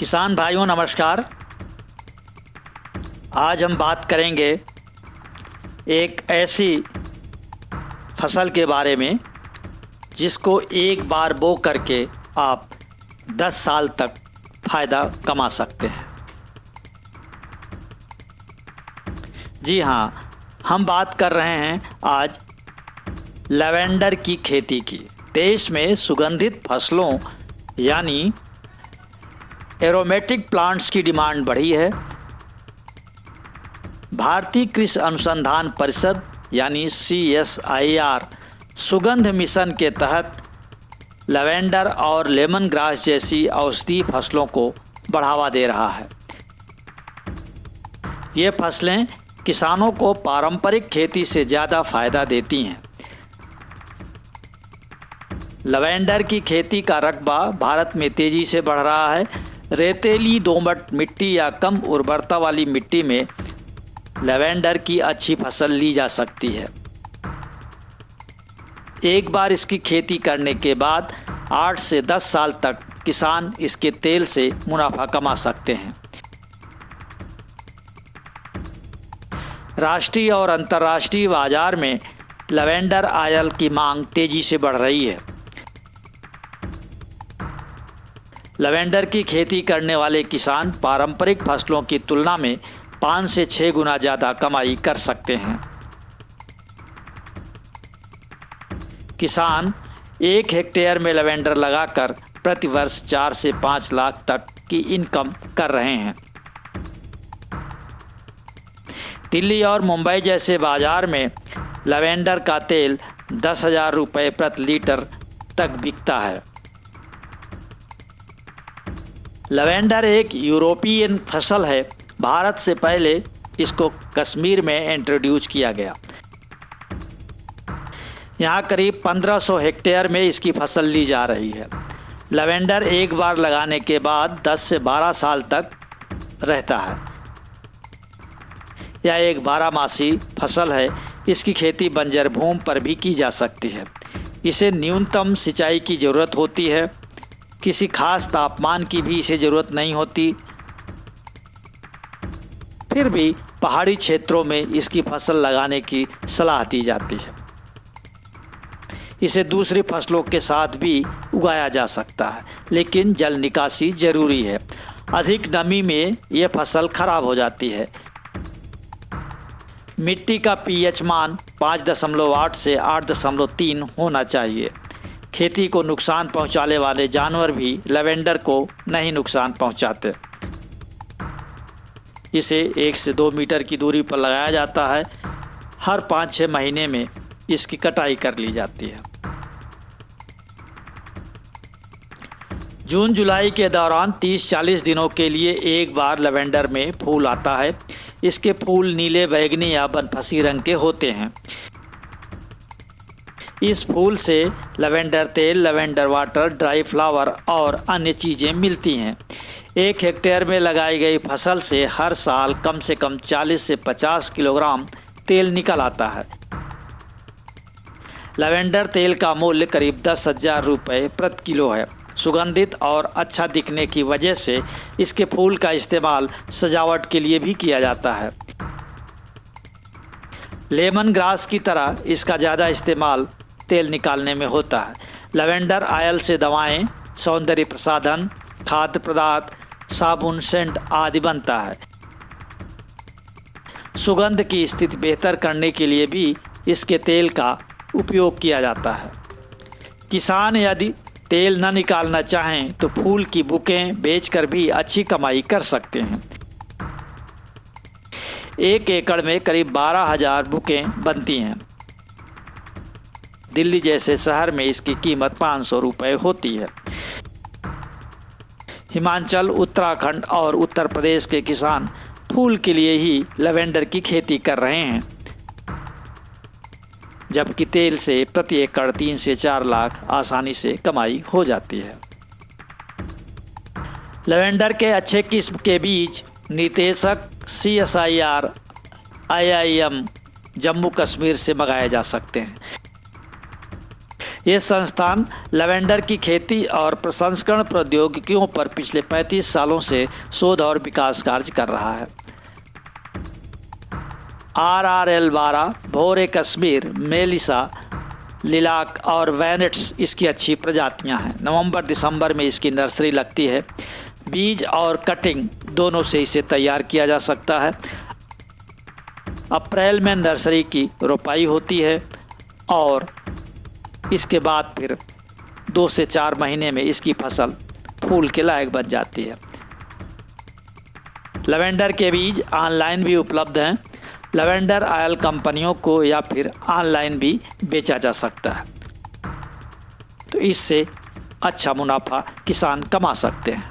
किसान भाइयों नमस्कार। आज हम बात करेंगे एक ऐसी फसल के बारे में जिसको एक बार बो करके आप 10 साल तक फ़ायदा कमा सकते हैं। जी हाँ, हम बात कर रहे हैं आज लैवेंडर की खेती की। देश में सुगंधित फसलों यानी एरोमेटिक प्लांट्स की डिमांड बढ़ी है। भारतीय कृषि अनुसंधान परिषद यानी CSIR सुगंध मिशन के तहत लैवेंडर और लेमन ग्रास जैसी औषधीय फसलों को बढ़ावा दे रहा है। ये फसलें किसानों को पारंपरिक खेती से ज़्यादा फायदा देती हैं। लैवेंडर की खेती का रकबा भारत में तेज़ी से बढ़ रहा है। रेतीली दोमट मिट्टी या कम उर्वरता वाली मिट्टी में लैवेंडर की अच्छी फसल ली जा सकती है। एक बार इसकी खेती करने के बाद 8 से 10 साल तक किसान इसके तेल से मुनाफा कमा सकते हैं। राष्ट्रीय और अंतर्राष्ट्रीय बाजार में लैवेंडर ऑयल की मांग तेजी से बढ़ रही है। लैवेंडर की खेती करने वाले किसान पारंपरिक फसलों की तुलना में 5 से 6 गुना ज़्यादा कमाई कर सकते हैं। किसान 1 हेक्टेयर में लैवेंडर लगाकर प्रति वर्ष 4 से 5 लाख तक की इनकम कर रहे हैं। दिल्ली और मुंबई जैसे बाजार में लैवेंडर का तेल 10,000 रुपये प्रति लीटर तक बिकता है। लैवेंडर एक यूरोपियन फसल है। भारत से पहले इसको कश्मीर में इंट्रोड्यूस किया गया। यहाँ करीब 1500 हेक्टेयर में इसकी फसल ली जा रही है। लैवेंडर एक बार लगाने के बाद 10 से 12 साल तक रहता है। यह एक 12मासी फसल है। इसकी खेती बंजर भूमि पर भी की जा सकती है। इसे न्यूनतम सिंचाई की ज़रूरत होती है। किसी खास तापमान की भी इसे ज़रूरत नहीं होती। फिर भी पहाड़ी क्षेत्रों में इसकी फसल लगाने की सलाह दी जाती है। इसे दूसरी फसलों के साथ भी उगाया जा सकता है, लेकिन जल निकासी जरूरी है। अधिक नमी में यह फसल खराब हो जाती है। मिट्टी का pH मान 5.8 से 8.3 होना चाहिए। खेती को नुकसान पहुंचाने वाले जानवर भी लैवेंडर को नहीं नुकसान पहुंचाते। इसे 1 से 2 मीटर की दूरी पर लगाया जाता है। हर 5-6 महीने में इसकी कटाई कर ली जाती है। जून जुलाई के दौरान 30-40 दिनों के लिए एक बार लैवेंडर में फूल आता है। इसके फूल नीले, बैंगनी या बनफसी रंग के होते हैं। इस फूल से लैवेंडर तेल, लैवेंडर वाटर, ड्राई फ्लावर और अन्य चीज़ें मिलती हैं। 1 हेक्टेयर में लगाई गई फसल से हर साल कम से कम 40 से 50 किलोग्राम तेल निकल आता है। लैवेंडर तेल का मूल्य करीब 10,000 रुपये प्रति किलो है। सुगंधित और अच्छा दिखने की वजह से इसके फूल का इस्तेमाल सजावट के लिए भी किया जाता है। लेमन ग्रास की तरह इसका ज़्यादा इस्तेमाल तेल निकालने में होता है। लैवेंडर ऑयल से दवाएं, सौंदर्य प्रसाधन, खाद्य पदार्थ, साबुन, सेंट आदि बनता है। सुगंध की स्थिति बेहतर करने के लिए भी इसके तेल का उपयोग किया जाता है। किसान यदि तेल न निकालना चाहें तो फूल की बुकें बेचकर भी अच्छी कमाई कर सकते हैं। 1 एकड़ में करीब 12,000 बुकें बनती हैं। दिल्ली जैसे शहर में इसकी कीमत 500 रुपये होती है। हिमाचल, उत्तराखंड और उत्तर प्रदेश के किसान फूल के लिए ही लैवेंडर की खेती कर रहे हैं, जबकि तेल से प्रति एकड़ 3 से 4 लाख आसानी से कमाई हो जाती है। लैवेंडर के अच्छे किस्म के बीज निदेशक CSIR IIM जम्मू कश्मीर से मंगाए जा सकते हैं। ये संस्थान लैवेंडर की खेती और प्रसंस्करण प्रौद्योगिकियों पर पिछले 35 सालों से शोध और विकास कार्य कर रहा है। RRL 12, भोरे कश्मीर, मेलिसा, लिलाक और वैनेट्स इसकी अच्छी प्रजातियां हैं। नवंबर दिसंबर में इसकी नर्सरी लगती है। बीज और कटिंग दोनों से इसे तैयार किया जा सकता है। अप्रैल में नर्सरी की रोपाई होती है और इसके बाद फिर 2 से 4 महीने में इसकी फसल फूल के लायक बन जाती है। लैवेंडर के बीज ऑनलाइन भी उपलब्ध हैं। लैवेंडर ऑयल कंपनियों को या फिर ऑनलाइन भी बेचा जा सकता है, तो इससे अच्छा मुनाफा किसान कमा सकते हैं।